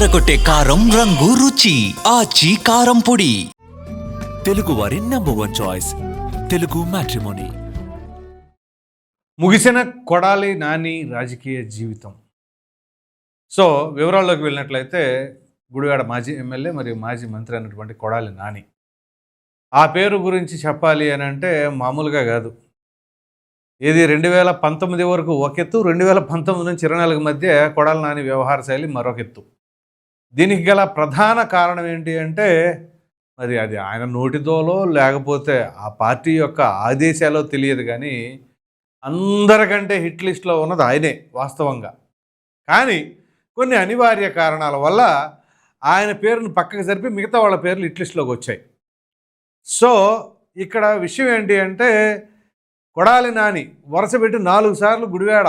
అదరకొట్టే కారం రంగు రుచి ఆచి కారం పొడి. తెలుగు వారి #1 చాయిస్ తెలుగు మ్యాట్రిమోనీ. ముగిసిన కొడాలి నాని రాజకీయ జీవితం. సో వివరాల్లోకి వెళ్ళినట్లయితే గుడివాడ మాజీ ఎమ్మెల్యే మరియు మాజీ మంత్రి అయినటువంటి కొడాలి నాని, ఆ పేరు గురించి చెప్పాలి అని అంటే మామూలుగా కాదు. ఇది 2019 వరకు ఒక ఎత్తు, 2019 నుంచి 24 మధ్య కొడాలి నాని వ్యవహార శైలి మరొక ఎత్తు. దీనికి గల ప్రధాన కారణం ఏంటి అంటే మరి అది ఆయన నోటిదోలో లేకపోతే ఆ పార్టీ యొక్క ఆదేశాలో తెలియదు, కానీ అందరికంటే హిట్ లిస్ట్లో ఉన్నది ఆయనే వాస్తవంగా. కానీ కొన్ని అనివార్య కారణాల వల్ల ఆయన పేరును పక్కకు జరిపి మిగతా వాళ్ళ పేర్లు హిట్ లిస్ట్లోకి వచ్చాయి. సో ఇక్కడ విషయం ఏంటి అంటే కొడాలి నాని వరుస పెట్టి 4 సార్లు గుడివాడ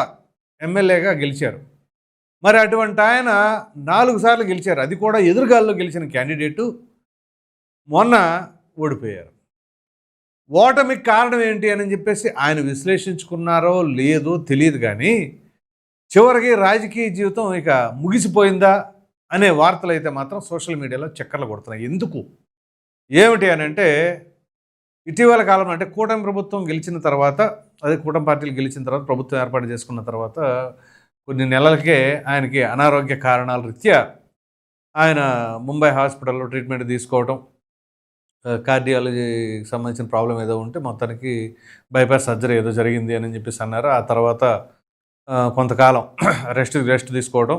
ఎమ్మెల్యేగా గెలిచారు. మరి అటువంటి ఆయన 4 సార్లు గెలిచారు, అది కూడా ఎదురుగాల్లో గెలిచిన క్యాండిడేటు మొన్న ఓడిపోయారు. ఓటమికి కారణం ఏంటి అని చెప్పేసి ఆయన విశ్లేషించుకున్నారో లేదో తెలియదు, కానీ చివరికి రాజకీయ జీవితం ఇక ముగిసిపోయిందా అనే వార్తలు అయితే మాత్రం సోషల్ మీడియాలో చక్కర్లు కొడుతున్నాయి. ఎందుకు ఏమిటి అని అంటే ఇటీవల కాలంలో అంటే కూటమి ప్రభుత్వం గెలిచిన తర్వాత, అదే కూటమి పార్టీలు గెలిచిన తర్వాత ప్రభుత్వం ఏర్పాటు చేసుకున్న తర్వాత కొన్ని నెలలకే ఆయనకి అనారోగ్య కారణాల రీత్యా ఆయన ముంబై హాస్పిటల్లో ట్రీట్మెంట్ తీసుకోవడం, కార్డియాలజీకి సంబంధించిన ప్రాబ్లం ఏదో ఉంటే మొత్తానికి బైపాస్ సర్జరీ ఏదో జరిగింది అని చెప్పేసి అన్నారు. ఆ తర్వాత కొంతకాలం రెస్ట్ తీసుకోవడం,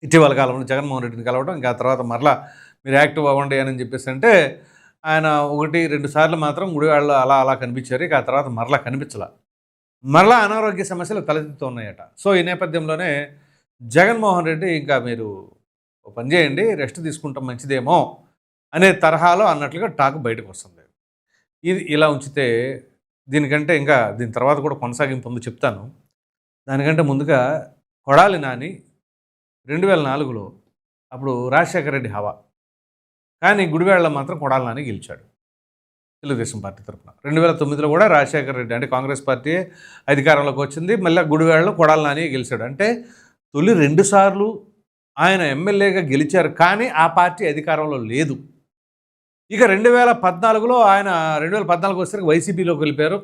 ఇటీవల కాలంలో జగన్మోహన్ రెడ్డిని కలవడం, ఇంకా ఆ తర్వాత మరలా మీరు యాక్టివ్ అవ్వండి అని చెప్పేసి అంటే ఆయన 1-2 సార్లు మాత్రం గుడివాడలో అలా కనిపించారు. ఇక ఆ తర్వాత మరలా కనిపించలా, మరలా అనారోగ్య సమస్యలు తలెత్తుతున్నాయట. సో ఈ నేపథ్యంలోనే జగన్మోహన్ రెడ్డి ఇంకా మీరు పని చేయండి, రెస్ట్ తీసుకుంటాం మంచిదేమో అనే తరహాలో అన్నట్లుగా టాక్ బయటకు వస్తుంది. ఇది ఇలా ఉంచితే దీనికంటే ఇంకా దీని తర్వాత కూడా కొనసాగింపు ఉంది చెప్తాను. దానికంటే ముందుగా కొడాలి నాని 2004లో అప్పుడు రాజశేఖర రెడ్డి హవా, కానీ గుడివాడలో మాత్రం కొడాలి నాని గెలిచాడు తెలుగుదేశం పార్టీ తరఫున. 2009లో కూడా రాజశేఖర రెడ్డి అంటే కాంగ్రెస్ పార్టీ అధికారంలోకి వచ్చింది, మళ్ళీ గుడివాడలో కొడాలి నాని గెలిచాడు. అంటే తొలి 2 సార్లు ఆయన ఎమ్మెల్యేగా గెలిచారు, కానీ ఆ పార్టీ అధికారంలో లేదు. ఇక 2014లో ఆయన 2014 వచ్చేసరికి వైసీపీలోకి వెళ్ళిపోయారు.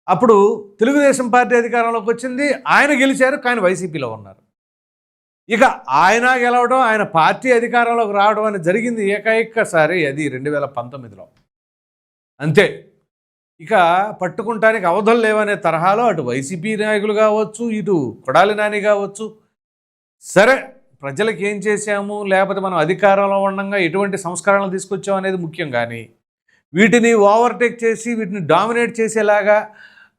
అప్పుడు తెలుగుదేశం పార్టీ అధికారంలోకి వచ్చింది, ఆయన గెలిచారు, కానీ వైసీపీలో ఉన్నారు. ఇక ఆయన గెలవడం, ఆయన పార్టీ అధికారంలోకి రావడం అని జరిగింది ఏకైకసారి, అది 2019లో. అంతే. ఇక పట్టుకుంటానికి అవధులు లేవనే తరహాలో అటు వైసీపీ నాయకులు కావచ్చు, ఇటు కొడాలి నాని కావచ్చు, సరే ప్రజలకు ఏం చేశాము, లేకపోతే మనం అధికారంలో ఉండగా ఎటువంటి సంస్కరణలు తీసుకొచ్చాము అనేది ముఖ్యం, కానీ వీటిని ఓవర్టేక్ చేసి వీటిని డామినేట్ చేసేలాగా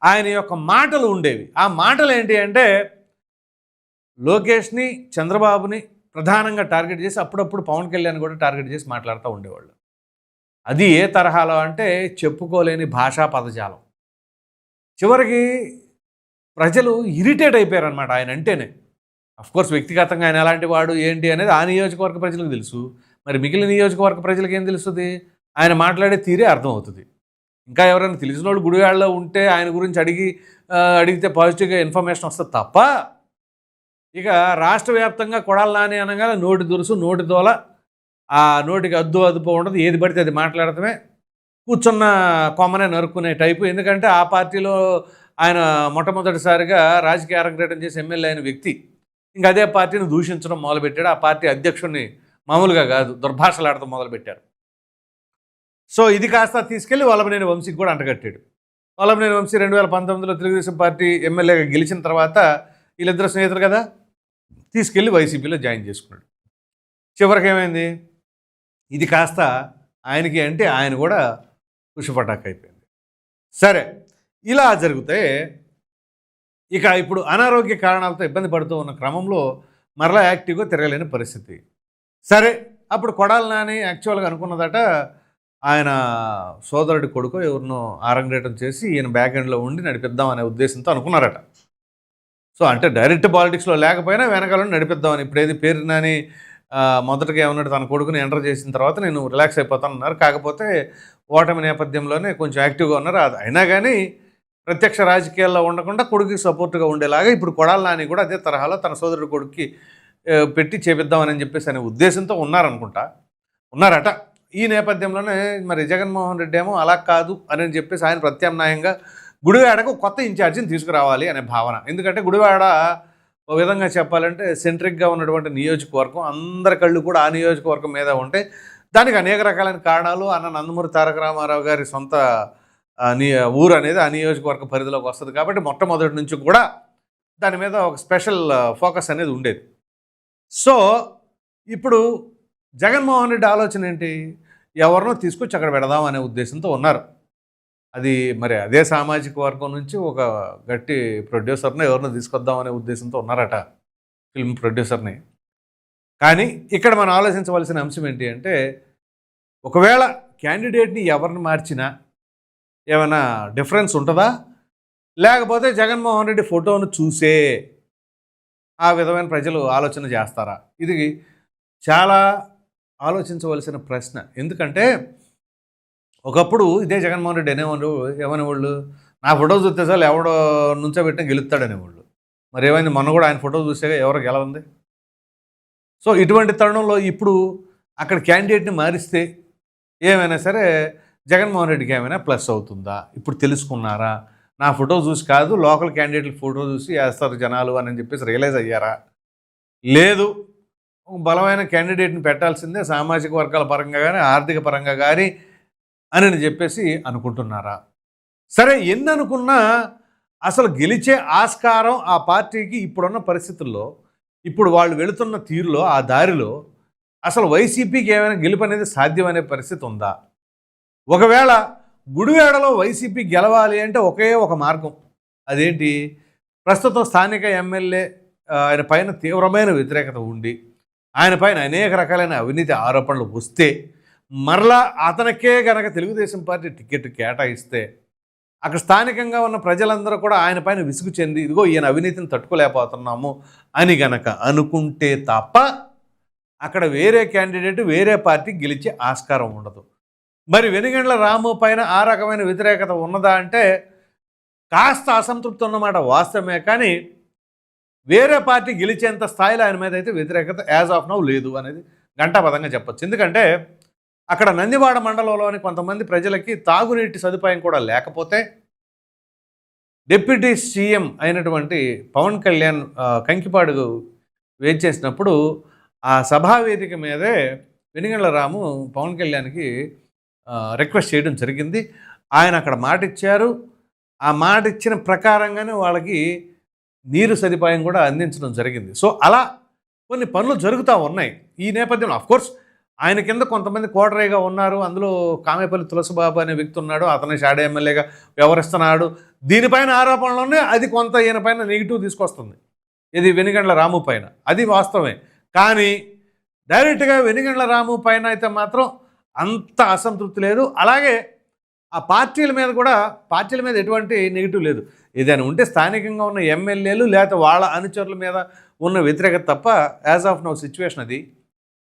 ఆయన యొక్క మాటలు ఉండేవి. ఆ మాటలు ఏంటి అంటే లోకేష్ని, చంద్రబాబుని ప్రధానంగా టార్గెట్ చేసి అప్పుడప్పుడు పవన్ కళ్యాణ్ కూడా టార్గెట్ చేసి మాట్లాడుతూ ఉండేవాళ్ళు. అది ఏ తరహాలో అంటే చెప్పుకోలేని భాషా పదజాలం. చివరికి ప్రజలు ఇరిటేట్ అయిపోయారనమాట ఆయన అంటేనే. అఫ్కోర్స్ వ్యక్తిగతంగా ఆయన ఎలాంటి వాడు ఏంటి అనేది ఆ నియోజకవర్గ ప్రజలకు తెలుసు, మరి మిగిలిన నియోజకవర్గ ప్రజలకు ఏం తెలుస్తుంది, ఆయన మాట్లాడే తీరే అర్థమవుతుంది. ఇంకా ఎవరైనా తెలిసిన వాళ్ళు గుడివాడలో ఉంటే ఆయన గురించి అడిగితే పాజిటివ్గా ఇన్ఫర్మేషన్ వస్తుంది తప్ప, ఇక రాష్ట్ర వ్యాప్తంగా కొడాలి నాని అనగానే నోటి దురుసు, నోటి దోల, ఆ నోటికి అదుపు ఉండదు, ఏది పడితే అది మాట్లాడటమే, కూర్చున్న కొమ్మనే నరుక్కునే టైపు. ఎందుకంటే ఆ పార్టీలో ఆయన మొట్టమొదటిసారిగా రాజకీయ అరంగేటం చేసి ఎమ్మెల్యే అయిన వ్యక్తి. ఇంకా అదే పార్టీని దూషించడం మొదలుపెట్టాడు. ఆ పార్టీ అధ్యక్షుడిని మామూలుగా కాదు దుర్భాషలాడటం మొదలుపెట్టారు. సో ఇది కాస్త తీసుకెళ్ళి వల్లభనేని వంశీకి కూడా అంటగట్టాడు. వల్లభనేని వంశీ 2019లో తెలుగుదేశం పార్టీ ఎమ్మెల్యేగా గెలిచిన తర్వాత వీళ్ళిద్దరు స్నేహితులు కదా, తీసుకెళ్ళి వైసీపీలో జాయిన్ చేసుకున్నాడు. చివరికి ఏమైంది, ఇది కాస్త ఆయనకి అంటే ఆయన కూడా పుష్పటాక్ అయిపోయింది. సరే ఇలా జరిగితే ఇక ఇప్పుడు అనారోగ్య కారణాలతో ఇబ్బంది పడుతూ ఉన్న క్రమంలో మరలా యాక్టివ్గా తిరగలేని పరిస్థితి. సరే అప్పుడు కొడాలి నాని యాక్చువల్గా అనుకున్నదట ఆయన సోదరుడి కొడుకు ఎవరినో ఆరంగేటం చేసి ఈయన బ్యాక్ ఎండ్లో ఉండి నడిపిద్దాం అనే ఉద్దేశంతో అనుకున్నారట. సో అంటే డైరెక్ట్ పాలిటిక్స్లో లేకపోయినా వెనకాలను నడిపిద్దామని. ఇప్పుడు ఏది పేరు నాని మొదటగా ఏమన్నాడు, తన కొడుకుని ఎంటర్ చేసిన తర్వాత నేను రిలాక్స్ అయిపోతానన్నారు. కాకపోతే ఓటమి నేపథ్యంలోనే కొంచెం యాక్టివ్గా ఉన్నారు. అది అయినా కానీ ప్రత్యక్ష రాజకీయాల్లో ఉండకుండా కొడుకుకి సపోర్ట్గా ఉండేలాగా ఇప్పుడు కొడాలి నాని కూడా అదే తరహాలో తన సోదరుడి కొడుక్కి పెట్టి చేపిద్దామని చెప్పేసి అనే ఉద్దేశంతో ఉన్నారట. ఈ నేపథ్యంలోనే మరి జగన్మోహన్ రెడ్డి ఏమో అలా కాదు అని చెప్పేసి ఆయన ప్రత్యామ్నాయంగా గుడివాడకు కొత్త ఇన్ఛార్జిని తీసుకురావాలి అనే భావన. ఎందుకంటే గుడివాడ ఒక విధంగా చెప్పాలంటే సెంట్రిక్గా ఉన్నటువంటి నియోజకవర్గం, అందరి కళ్ళు కూడా ఆ నియోజకవర్గం మీద ఉంటే దానికి అనేక రకాలైన కారణాలు. అన్న నందమూరి తారక రామారావు గారి సొంత ఊరు అనేది ఆ నియోజకవర్గ పరిధిలోకి వస్తుంది కాబట్టి మొట్టమొదటి నుంచి కూడా దాని మీద ఒక స్పెషల్ ఫోకస్ అనేది ఉండేది. సో ఇప్పుడు జగన్మోహన్ రెడ్డి ఆలోచన ఏంటి, ఎవరినో తీసుకొచ్చి అక్కడ పెడదాం అనే ఉద్దేశంతో ఉన్నారు. అది మరి అదే సామాజిక వర్గం నుంచి ఒక గట్టి ప్రొడ్యూసర్ని ఎవరినో తీసుకొద్దాం అనే ఉద్దేశంతో ఉన్నారట, ఫిల్మ్ ప్రొడ్యూసర్ని. కానీ ఇక్కడ మనం ఆలోచించవలసిన అంశం ఏంటి అంటే, ఒకవేళ క్యాండిడేట్ని ఎవరిని మార్చినా ఏమైనా డిఫరెన్స్ ఉంటుందా, లేకపోతే జగన్మోహన్ రెడ్డి ఫోటోను చూసే ఆ విధమైన ప్రజలు ఆలోచన చేస్తారా? ఇది చాలా ఆలోచించవలసిన ప్రశ్న. ఎందుకంటే ఒకప్పుడు ఇదే జగన్మోహన్ రెడ్డి ఏమనేవాళ్ళు, నా ఫోటో చూస్తే సార్ ఎవడో నుంచో పెట్టిన గెలుస్తాడనేవాళ్ళు. మరి ఏమైంది, మొన్న కూడా ఆయన ఫోటో చూసాక ఎవరు గెలవంది. సో ఇటువంటి తరుణంలో ఇప్పుడు అక్కడ క్యాండిడేట్ని మారిస్తే ఏమైనా సరే జగన్మోహన్ రెడ్డికి ఏమైనా ప్లస్ అవుతుందా? ఇప్పుడు తెలుసుకున్నారా? నా ఫోటో చూసి కాదు, లోకల్ క్యాండిడేట్ల ఫోటో చూసి వేస్తారు జనాలు అని చెప్పేసి రియలైజ్ అయ్యారా? లేదు, బలమైన క్యాండిడేట్ని పెట్టాల్సిందే సామాజిక వర్గాల పరంగా కానీ ఆర్థిక పరంగా కానీ అని చెప్పేసి అనుకుంటున్నారా? సరే, ఎన్ని అనుకున్నా అసలు గెలిచే ఆస్కారం ఆ పార్టీకి ఇప్పుడున్న పరిస్థితుల్లో, ఇప్పుడు వాళ్ళు వెళుతున్న తీరులో, ఆ దారిలో అసలు వైసీపీకి ఏమైనా గెలుపు అనేది సాధ్యమనే పరిస్థితి ఉందా? ఒకవేళ గుడివాడలో వైసీపీ గెలవాలి అంటే ఒకే ఒక మార్గం. అదేంటి, ప్రస్తుతం స్థానిక ఎమ్మెల్యే ఆయన పైన తీవ్రమైన వ్యతిరేకత ఉండి ఆయన పైన అనేక రకాలైన అవినీతి ఆరోపణలు వస్తే మరలా అతనికే గనక తెలుగుదేశం పార్టీ టికెట్ కేటాయిస్తే అక్కడ స్థానికంగా ఉన్న ప్రజలందరూ కూడా ఆయన పైన విసుగు చెంది ఇదిగో ఈయన అవినీతిని తట్టుకోలేకపోతున్నాము అని గనక అనుకుంటే తప్ప అక్కడ వేరే క్యాండిడేట్ వేరే పార్టీ గెలిచే ఆస్కారం ఉండదు. మరి వెనుగండ్ల రాము పైన ఆ రకమైన వ్యతిరేకత ఉన్నదా అంటే కాస్త అసంతృప్తి ఉన్నమాట వాస్తవమే, కానీ వేరే పార్టీ గెలిచేంత స్థాయిలో ఆయన మీద అయితే వ్యతిరేకత యాజ్ ఆఫ్ నౌ లేదు అనేది ఘంటాపథంగా చెప్పచ్చు. ఎందుకంటే అక్కడ నందివాడ మండలంలోని కొంతమంది ప్రజలకి తాగునీటి సదుపాయం కూడా లేకపోతే డిప్యూటీ సీఎం అయినటువంటి పవన్ కళ్యాణ్ కంకిపాడు వేచేసినప్పుడు ఆ సభావేదిక మీదే వెనుగండ్ల రాము పవన్ కళ్యాణ్కి రిక్వెస్ట్ చేయడం జరిగింది. ఆయన అక్కడ మాట ఇచ్చారు. ఆ మాట ఇచ్చిన ప్రకారంగానే వాళ్ళకి నీరు సదుపాయం కూడా అందించడం జరిగింది. సో అలా కొన్ని పనులు జరుగుతూ ఉన్నాయి. ఈ నేపథ్యంలో అఫ్కోర్స్ ఆయన కింద కొంతమంది కోటరేగా ఉన్నారు. అందులో కామేపల్లి తులసిబాబు అనే వ్యక్తి ఉన్నాడు, అతని షాడో ఎమ్మెల్యేగా వ్యవహరిస్తున్నాడు. దీనిపైన ఆరోపణలోనే అది కొంత ఈయన పైన నెగిటివ్ తీసుకొస్తుంది, ఇది వెనుగండ్ల రాము పైన. అది వాస్తవమే. కానీ డైరెక్ట్గా వెనుగండ్ల రాము పైన అయితే మాత్రం అంత అసంతృప్తి లేదు. అలాగే ఆ పార్టీల మీద ఎటువంటి నెగిటివ్ లేదు. ఏదైనా ఉంటే స్థానికంగా ఉన్న ఎమ్మెల్యేలు లేకపోతే వాళ్ళ అనుచరుల మీద ఉన్న వ్యతిరేకత తప్ప యాజ్ ఆఫ్ నౌ సిచ్యువేషన్ అది.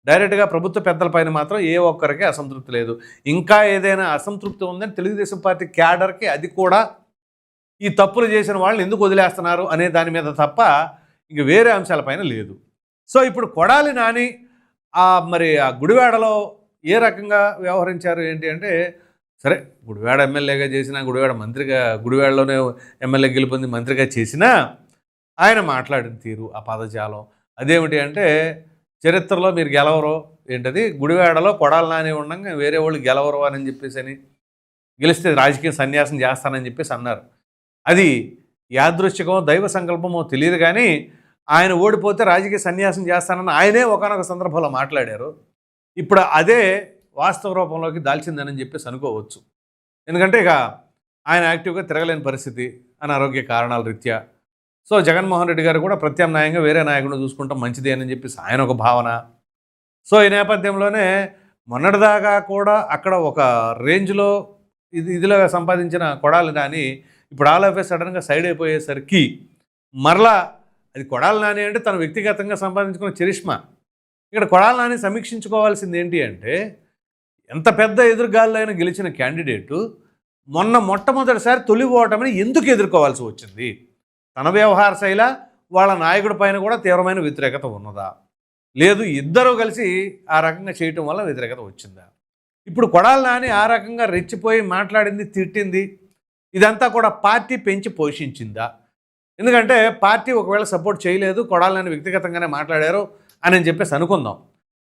డైరెక్ట్గా ప్రభుత్వ పెద్దల పైన మాత్రం ఏ ఒక్కరికి అసంతృప్తి లేదు. ఇంకా ఏదైనా అసంతృప్తి ఉందని తెలుగుదేశం పార్టీ క్యాడర్కి, అది కూడా ఈ తప్పులు చేసిన వాళ్ళని ఎందుకు వదిలేస్తున్నారు అనే దాని మీద తప్ప ఇంక వేరే అంశాలపైన లేదు. సో ఇప్పుడు కొడాలి నాని మరి ఆ గుడివాడలో ఏ రకంగా వ్యవహరించారు ఏంటి అంటే, సరే గుడివాడ ఎమ్మెల్యేగా చేసినా, గుడివాడలోనే ఎమ్మెల్యే గెలుపొంది మంత్రిగా చేసినా ఆయన మాట్లాడిన తీరు, ఆ పదజాలం అదేమిటి అంటే, చరిత్రలో మీరు గెలవరు ఏంటది, గుడివాడలో కొడాలి నాని ఉండగా వేరే వాళ్ళు గెలవరు అని చెప్పేసి అని, గెలిస్తే రాజకీయ సన్యాసం చేస్తానని చెప్పేసి అన్నారు. అది యాదృశ్చికమో దైవ సంకల్పమో తెలియదు, కానీ ఆయన ఓడిపోతే రాజకీయ సన్యాసం చేస్తానని ఆయనే ఒకానొక సందర్భంలో మాట్లాడారు. ఇప్పుడు అదే వాస్తవ రూపంలోకి దాల్చిందని చెప్పేసి అనుకోవచ్చు. ఎందుకంటే ఇక ఆయన యాక్టివ్గా తిరగలేని పరిస్థితి అనారోగ్య కారణాల రీత్యా. సో జగన్మోహన్ రెడ్డి గారు కూడా ప్రత్యామ్నాయంగా వేరే నాయకుడిని చూసుకుంటాం మంచిది అని చెప్పేసి ఆయన ఒక భావన. సో ఈ నేపథ్యంలోనే మొన్నటిదాకా కూడా అక్కడ ఒక రేంజ్లో ఇదిలో సంపాదించిన కొడాలి నాని ఇప్పుడు ఆల్ ఆఫ్ ఏ సడన్గా సైడ్ అయిపోయేసరికి మరలా అది కొడాలి నాని అంటే తను వ్యక్తిగతంగా సంపాదించుకున్న చరిష్మా. ఇక్కడ కొడాలి నాని సమీక్షించుకోవాల్సింది ఏంటి అంటే, ఎంత పెద్ద ఎదురుగాల్లో అయినా గెలిచిన క్యాండిడేటు మొట్టమొదటిసారి తొలి ఓటమిని ఎందుకు ఎదుర్కోవాల్సి వచ్చింది? తన వ్యవహార శైలి వాళ్ళ నాయకుడి పైన కూడా తీవ్రమైన వ్యతిరేకత ఉన్నదా? లేదు ఇద్దరూ కలిసి ఆ రకంగా చేయటం వల్ల వ్యతిరేకత వచ్చిందా? ఇప్పుడు కొడాలి నాని ఆ రకంగా రెచ్చిపోయి మాట్లాడింది, తిట్టింది ఇదంతా కూడా పార్టీ పెంచి పోషించిందా? ఎందుకంటే పార్టీ ఒకవేళ సపోర్ట్ చేయలేదు, కొడాలి నాని వ్యక్తిగతంగానే మాట్లాడారు అని చెప్పేసి అనుకుందాం.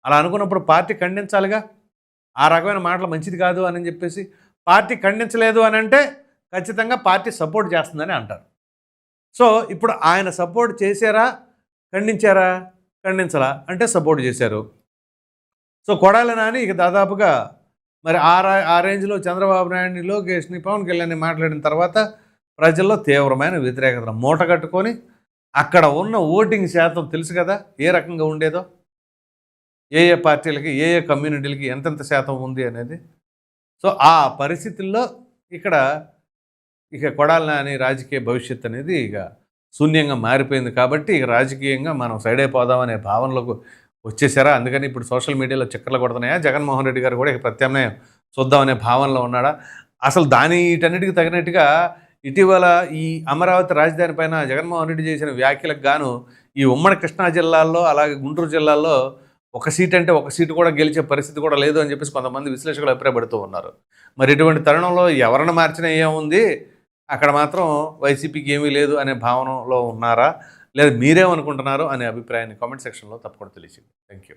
అలా అనుకున్నప్పుడు పార్టీ ఖండించాలిగా. ఆ రకమైన మాటలు మంచిది కాదు అని చెప్పేసి పార్టీ ఖండించలేదు అని అంటే ఖచ్చితంగా పార్టీ సపోర్ట్ చేస్తుందని అంటారు. సో ఇప్పుడు ఆయన సపోర్ట్ చేశారా, ఖండించారా? ఖండించలా అంటే సపోర్ట్ చేశారు. సో కొడాలి నాని ఇక దాదాపుగా మరి ఆ రేంజ్లో చంద్రబాబు నాయుడిని, లోకేష్ని, పవన్ కళ్యాణ్ని మాట్లాడిన తర్వాత ప్రజల్లో తీవ్రమైన వ్యతిరేకతను మూట కట్టుకొని అక్కడ ఉన్న ఓటింగ్ శాతం తెలుసు కదా ఏ రకంగా ఉండేదో, ఏ పార్టీలకి, ఏ కమ్యూనిటీలకి ఎంతెంత శాతం ఉంది అనేది. సో ఆ పరిస్థితుల్లో ఇక కొడాలి నాని రాజకీయ భవిష్యత్తు అనేది ఇక శూన్యంగా మారిపోయింది. కాబట్టి ఇక రాజకీయంగా మనం సైడ్ అయిపోదామనే భావనలోకి వచ్చేసారా? అందుకని ఇప్పుడు సోషల్ మీడియాలో చక్కర్లు కొడుతున్నాయా? జగన్మోహన్ రెడ్డి గారు కూడా ఇక ప్రత్యామ్నాయం చూద్దామనే భావనలో ఉన్నాడా? అసలు వీటన్నిటికి తగినట్టుగా ఇటీవల ఈ అమరావతి రాజధాని పైన జగన్మోహన్ రెడ్డి చేసిన వ్యాఖ్యలకు గాను ఈ ఉమ్మడి కృష్ణా జిల్లాల్లో, అలాగే గుంటూరు జిల్లాల్లో ఒక సీట్ అంటే ఒక సీటు కూడా గెలిచే పరిస్థితి కూడా లేదు అని చెప్పేసి కొంతమంది విశ్లేషకులు అభిప్రాయపడుతూ ఉన్నారు. మరి ఇటువంటి తరుణంలో ఎవరిని మార్చినా ఏముంది, అక్కడ మాత్రం వైసీపీకి ఏమీ లేదు అనే భావనలో ఉన్నారా, లేదా మీరేమనుకుంటున్నారు అనే అభిప్రాయాన్ని కామెంట్ సెక్షన్లో తప్పకుండా తెలియజేయండి. Thank you.